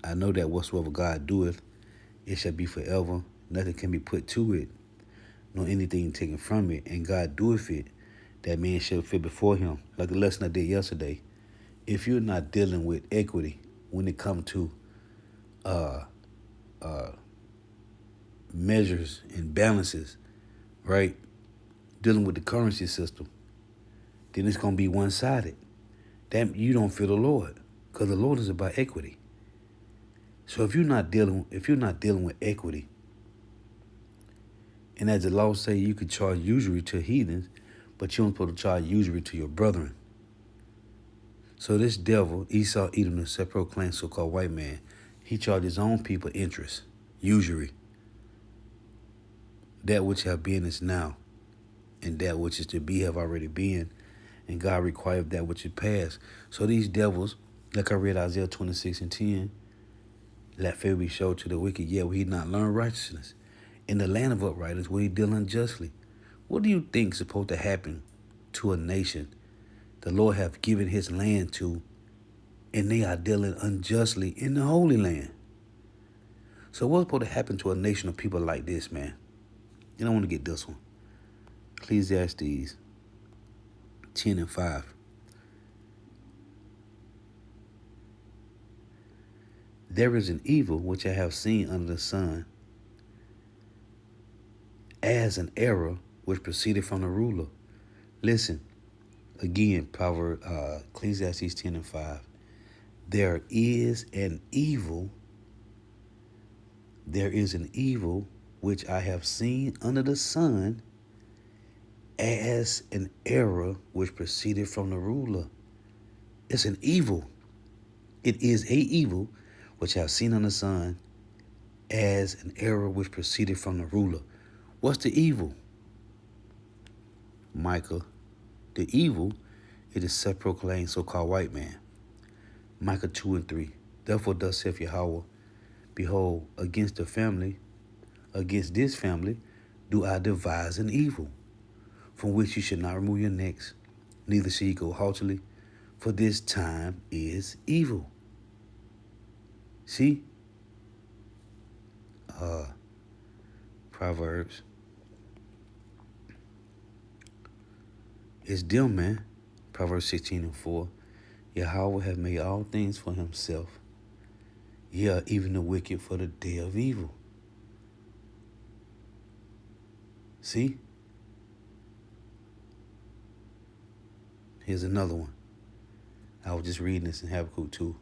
I know that whatsoever God doeth, it shall be forever. Nothing can be put to it, nor anything taken from it. And God doeth it, that man shall fear before him. Like the lesson I did yesterday. If you're not dealing with equity when it comes to measures and balances, right? Dealing with the currency system, then it's going to be one-sided. That you don't fear the Lord, because the Lord is about equity. So if you're not dealing with equity, and as the law say, you could charge usury to heathens, but you don't supposed to charge usury to your brethren. So this devil, Esau, Edom, the self-proclaimed so-called white man, he charged his own people interest, usury. That which have been is now, and that which is to be have already been, and God required that which is past. So these devils, like I read Isaiah 26:10, let favor be showed to the wicked, yet will he not learn righteousness. In the land of uprightness will he deal unjustly. What do you think is supposed to happen to a nation the Lord hath given his land to, and they are dealing unjustly in the Holy Land? So what's supposed to happen to a nation of people like this, man? You don't want to get this one. Ecclesiastes 10:5. There is an evil which I have seen under the sun, as an error which proceeded from the ruler. Listen, again, Ecclesiastes 10:5. There is an evil which I have seen under the sun, as an error which proceeded from the ruler. It's an evil. It is a evil which I have seen under the sun, as an error which proceeded from the ruler. What's the evil? Micah. The evil is the self-proclaimed so-called white man. Micah 2:3. Therefore thus saith Yahweh, behold, against this family, do I devise an evil, from which you should not remove your necks, neither shall ye go haughtily, for this time is evil. See? Proverbs. It's them, man. Proverbs 16:4. Yahweh hath made all things for himself. Yeah, even the wicked for the day of evil. See? Here's another one. I was just reading this in Habakkuk 2.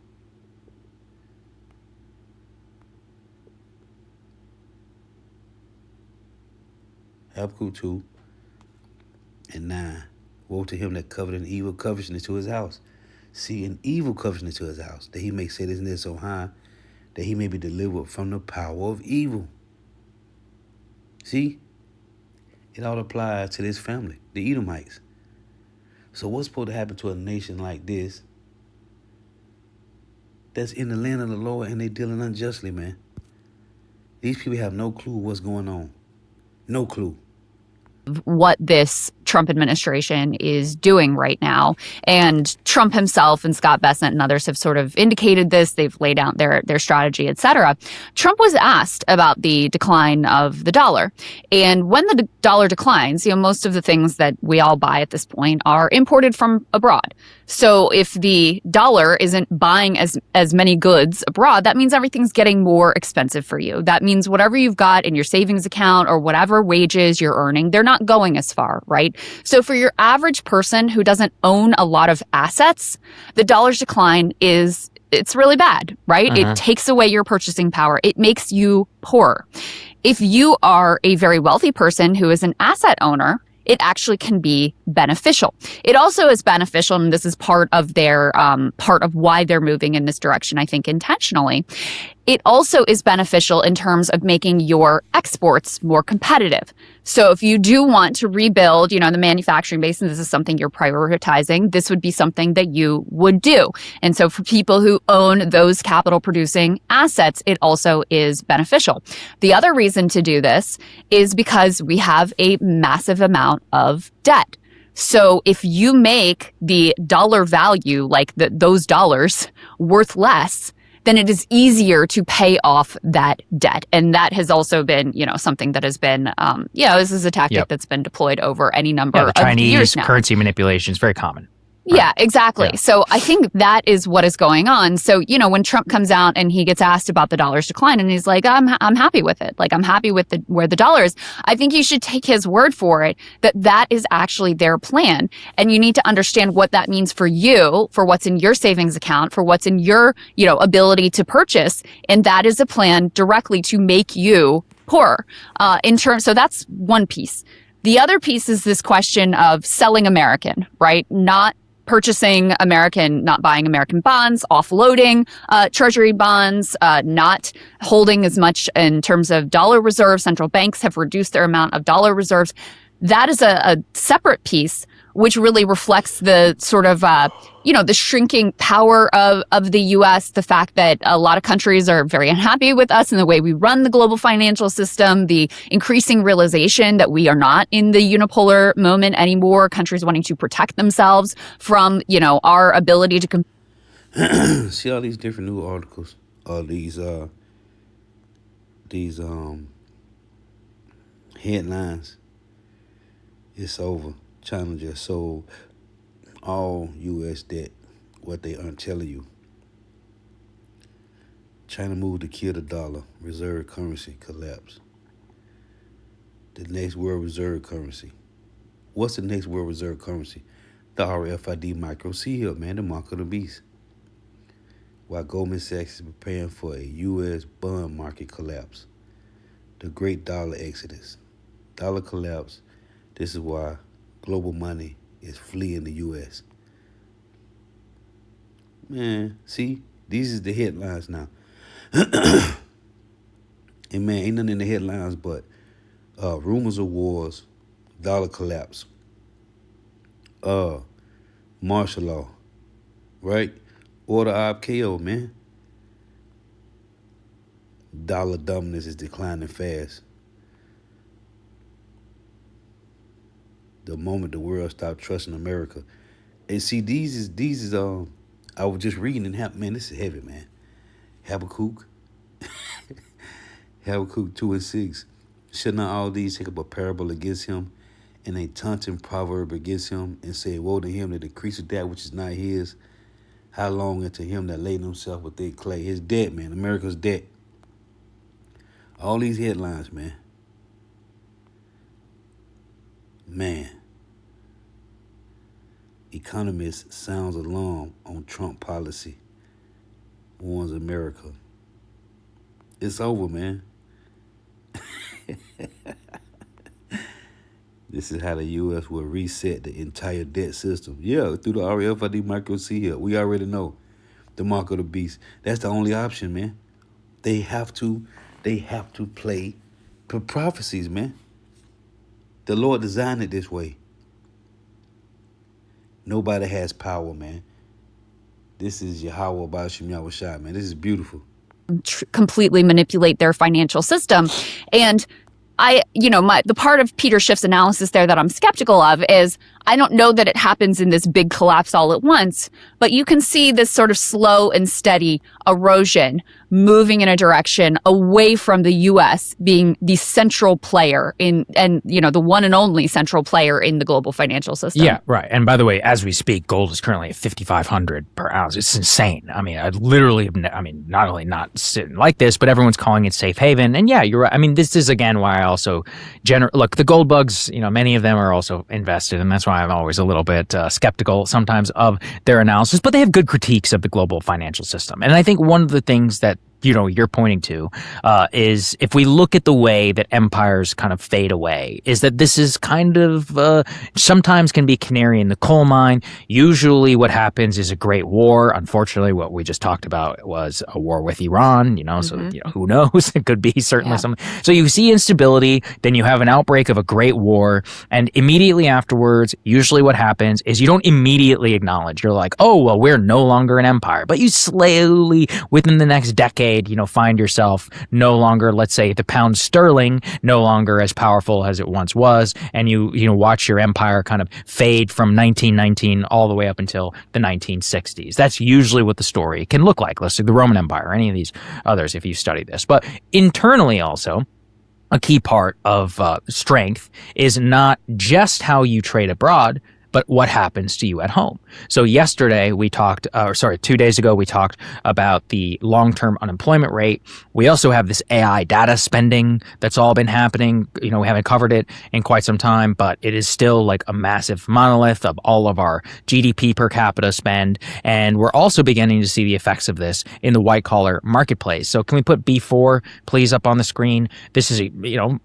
Habakkuk 2:9. Woe to him that coveted an evil covetousness to his house. See, an evil covetousness to his house, that he may set his net so high, that he may be delivered from the power of evil. See? It all applies to this family, the Edomites. So what's supposed to happen to a nation like this that's in the land of the Lord and they dealing unjustly, man? These people have no clue what's going on. No clue. What this Trump administration is doing right now. And Trump himself and Scott Bessent and others have sort of indicated this. They've laid out their strategy, et cetera. Trump was asked about the decline of the dollar. And when the dollar declines, most of the things that we all buy at this point are imported from abroad. So if the dollar isn't buying as many goods abroad, that means everything's getting more expensive for you. That means whatever you've got in your savings account or whatever wages you're earning, they're not going as far, right? So for your average person who doesn't own a lot of assets, the dollar's decline it's really bad, right? It takes away your purchasing power. It makes you poorer. If you are a very wealthy person who is an asset owner, it actually can be beneficial. It also is beneficial, and this is part of why they're moving in this direction, I think, intentionally. It also is beneficial in terms of making your exports more competitive. So if you do want to rebuild, the manufacturing base, and this is something you're prioritizing, this would be something that you would do. And so for people who own those capital producing assets, it also is beneficial. The other reason to do this is because we have a massive amount of debt. So if you make the dollar value, like those dollars, worth less, then it is easier to pay off that debt. And that has also been, something that has been, this is a tactic that's been deployed over any number of years now. The Chinese currency manipulation is very common. Yeah, exactly. Yeah. So I think that is what is going on. So, when Trump comes out and he gets asked about the dollar's decline and he's like, I'm happy with it. Like, I'm happy with where the dollar is. I think you should take his word for it, that is actually their plan. And you need to understand what that means for you, for what's in your savings account, for what's in your, ability to purchase. And that is a plan directly to make you poorer. So that's one piece. The other piece is this question of selling American, right? Not purchasing American, not buying American bonds, offloading treasury bonds, not holding as much in terms of dollar reserves. Central banks have reduced their amount of dollar reserves. That is a separate piece, which really reflects the sort of, the shrinking power of the U.S., the fact that a lot of countries are very unhappy with us and the way we run the global financial system, the increasing realization that we are not in the unipolar moment anymore, countries wanting to protect themselves from, our ability to see all these different new articles, all these headlines. It's over. China just sold all U.S. debt, what they aren't telling you. China moved to kill the dollar. Reserve currency collapse. The next world reserve currency. What's the next world reserve currency? The RFID micro seal, man, the mark of the beast. While Goldman Sachs is preparing for a U.S. bond market collapse. The great dollar exodus. Dollar collapse. This is why global money is fleeing the U.S. Man, see, these is the headlines now. And man, ain't nothing in the headlines but rumors of wars, dollar collapse, martial law, right? Order of KO, man. Dollar dominance is declining fast. The moment the world stopped trusting America. And see, these is I was just reading and man, this is heavy, man. Habakkuk 2:6. Should not all these take up a parable against him and a taunting proverb against him and say, woe to him that decreaseth that which is not his? How long unto him that laid himself within clay? His debt, man. America's debt. All these headlines, man. Man. Economist sounds alarm on Trump policy. Warns America. It's over, man. This is how the U.S. will reset the entire debt system. Yeah, through the RFID micro seal. We already know the mark of the beast. That's the only option, man. They have to play prophecies, man. The Lord designed it this way. Nobody has power, man. This is Yahweh Ba'ashem Yahushua, man. This is beautiful. Completely manipulate their financial system. And the part of Peter Schiff's analysis there that I'm skeptical of is I don't know that it happens in this big collapse all at once, but you can see this sort of slow and steady erosion moving in a direction away from the U.S. being the central player the one and only central player in the global financial system. Yeah, right. And by the way, as we speak, gold is currently at $5,500 per ounce. It's insane. I mean, not only not sitting like this, but everyone's calling it safe haven. And yeah, you're right. I mean, this is again why I also look, the gold bugs, many of them are also invested, and that's why I'm always a little bit skeptical sometimes of their analysis, but they have good critiques of the global financial system. And I think one of the things that you're pointing to is if we look at the way that empires kind of fade away, is that this is kind of sometimes can be canary in the coal mine. Usually what happens is a great war. Unfortunately, what we just talked about was a war with Iran, so who knows? It could be certainly something. So you see instability, then you have an outbreak of a great war, and immediately afterwards, usually what happens is you don't immediately acknowledge. You're like, oh, well, we're no longer an empire. But you slowly, within the next decade, find yourself no longer, let's say, the pound sterling, no longer as powerful as it once was, and you watch your empire kind of fade from 1919 all the way up until the 1960s. That's usually what the story can look like. Let's say the Roman Empire, or any of these others, if you study this. But internally also, a key part of strength is not just how you trade abroad, but what happens to you at home? So yesterday we talked, 2 days ago, we talked about the long-term unemployment rate. We also have this AI data spending that's all been happening. We haven't covered it in quite some time, but it is still like a massive monolith of all of our GDP per capita spend. And we're also beginning to see the effects of this in the white collar marketplace. So can we put B4 please up on the screen? This is a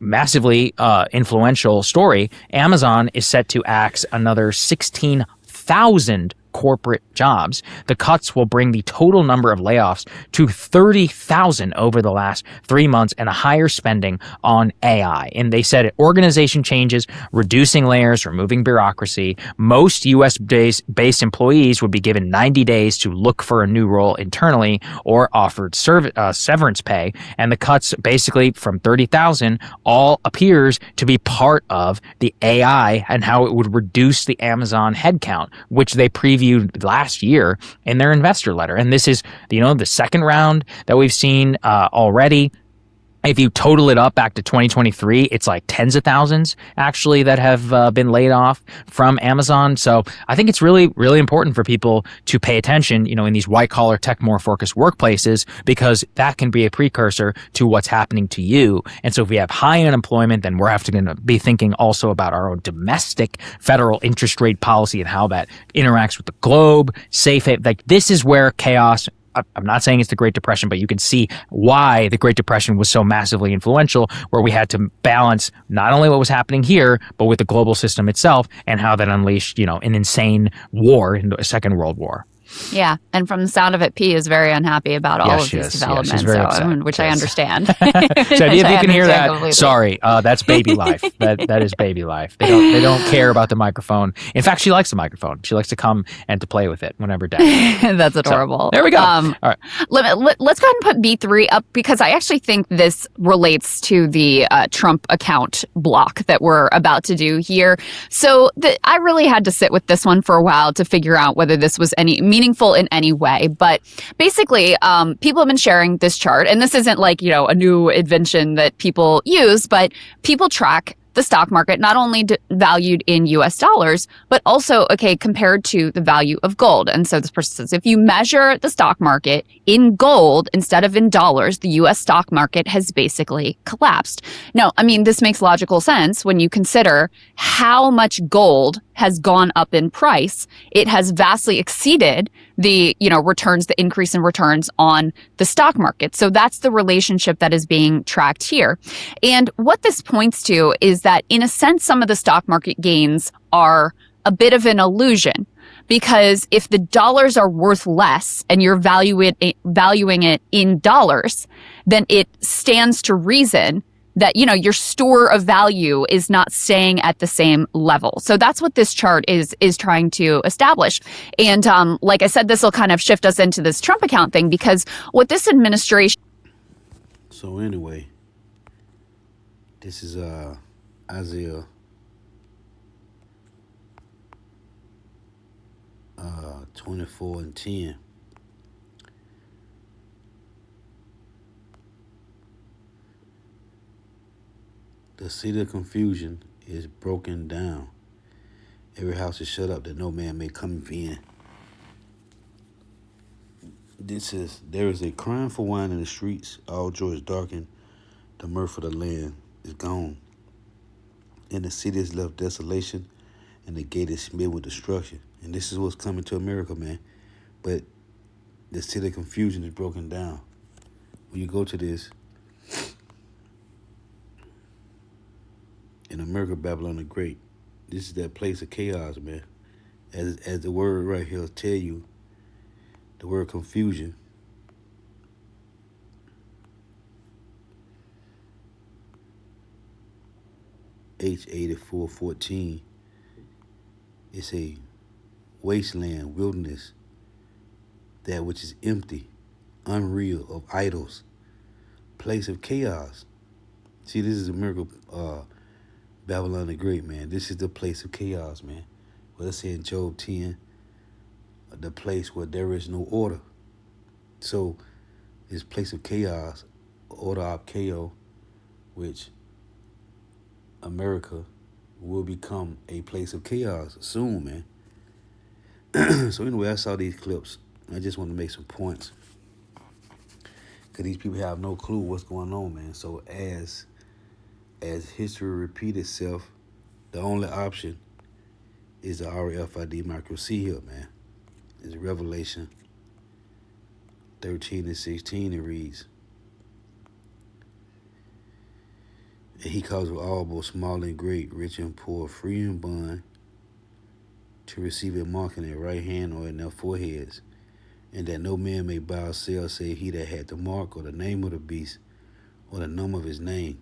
massively influential story. Amazon is set to axe another 16,000 corporate jobs. The cuts will bring the total number of layoffs to 30,000 over the last 3 months and a higher spending on AI. And they said organization changes, reducing layers, removing bureaucracy. Most US-based employees would be given 90 days to look for a new role internally or offered severance pay. And the cuts basically from 30,000 all appears to be part of the AI and how it would reduce the Amazon headcount, which they previewed last year in their investor letter. And this is, the second round that we've seen already. If you total it up back to 2023, it's like tens of thousands actually that have been laid off from Amazon. So I think it's really, really important for people to pay attention, in these white collar tech more focused workplaces, because that can be a precursor to what's happening to you. And so if we have high unemployment, then we're going to be thinking also about our own domestic federal interest rate policy and how that interacts with the globe. This is where chaos. I'm not saying it's the Great Depression, but you can see why the Great Depression was so massively influential, where we had to balance not only what was happening here, but with the global system itself, and how that unleashed, an insane war into a Second World War. Yeah, and from the sound of it, P is very unhappy about all of these developments, she's very upset. Which I understand. So if you can hear that, completely. Sorry, that's baby life. That is baby life. They don't care about the microphone. In fact, she likes the microphone. She likes to come and to play with it whenever down. That's adorable. So, there we go. All right. Let's go ahead and put B3 up, because I actually think this relates to the Trump account block that we're about to do here. So I really had to sit with this one for a while to figure out whether this was any meaningful in any way. But basically, people have been sharing this chart, and this isn't like, a new invention that people use, but people track the stock market, not only valued in US dollars, but also, compared to the value of gold. And so this person says, if you measure the stock market in gold instead of in dollars, the US stock market has basically collapsed. Now, this makes logical sense when you consider how much gold has gone up in price. It has vastly exceeded the, returns, the increase in returns on the stock market. So that's the relationship that is being tracked here. And what this points to is that, in a sense, some of the stock market gains are a bit of an illusion, because if the dollars are worth less and you're valuing it in dollars, then it stands to reason that, your store of value is not staying at the same level. So that's what this chart is trying to establish. And like I said, this will kind of shift us into this Trump account thing, because what this administration... So anyway, this is Isaiah 24:10. The city of confusion is broken down. Every house is shut up that no man may come in. There is a crying for wine in the streets. All joy is darkened. The mirth of the land is gone. And the city is left desolation, and the gate is smeared with destruction. And this is what's coming to America, man. But the city of confusion is broken down. When you go to this, in America, Babylon the Great, this is that place of chaos, man. As the word right here tell you, the word confusion. H84:14. It's a wasteland, wilderness, that which is empty, unreal, of idols, place of chaos. See, this is America, Babylon the Great, man. This is the place of chaos, man. Well, let's say in Job 10, the place where there is no order. So, this place of chaos, order of chaos, which America will become a place of chaos soon, man. So anyway, I saw these clips. I just want to make some points. Because these people have no clue what's going on, man. So as history repeats itself, the only option is the RFID micro C here, man. It's Revelation 13 and 16. It reads, and he calls with all, both small and great, rich and poor, free and bond, to receive a mark in their right hand or in their foreheads, and that no man may buy or sell save he that had the mark or the name of the beast or the number of his name.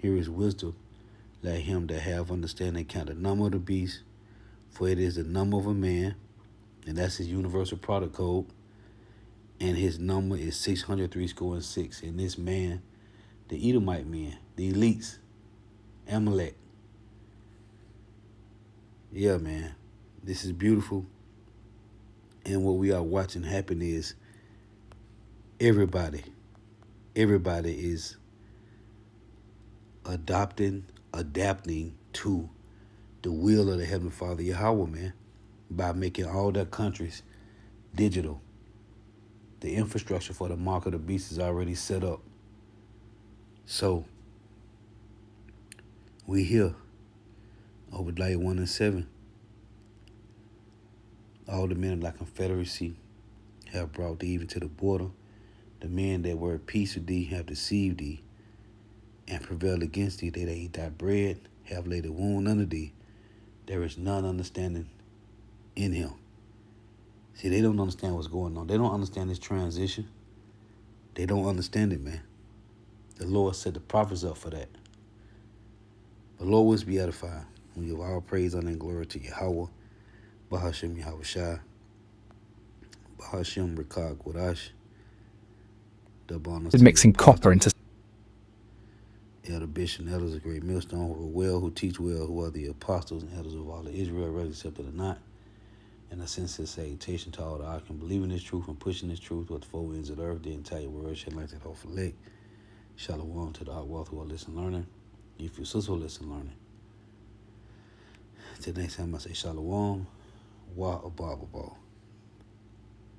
Here is wisdom. Let him that have understanding count the number of the beast, for it is the number of a man, and that's his universal product code, and his number is 603 and this man, the Edomite men, the elites, Amalek. Yeah, man, this is beautiful. And what we are watching happen is everybody is adapting to the will of the Heavenly Father Yahweh, man, by making all their countries digital. The infrastructure for the mark of the beast is already set up. So we here, Obadiah 1 and 7. All the men of the Confederacy have brought thee even to the border. The men that were at peace with thee have deceived thee and prevailed against thee. They that eat thy bread have laid a wound under thee. There is none understanding in him. See, they don't understand what's going on. They don't understand this transition. They don't understand it, man. The Lord set the prophets up for that. The Lord was be edified. We give all praise, honor, and glory to Yahweh, Bahashem Yahushua, Bahashem Rekah Kodash, mixing copper into Elder Bishop and elders of great millstone, who are well, who teach well, who are the apostles and elders of all of Israel, whether accepted or not. And I send this salutation to all that I can believe in this truth and pushing this truth with the four winds of the earth, the entire world shall like that off a lake. Shalom to the hot wealth who are listening, learning. You feel so listen, learning. Till next time I say shalom, wa abababo.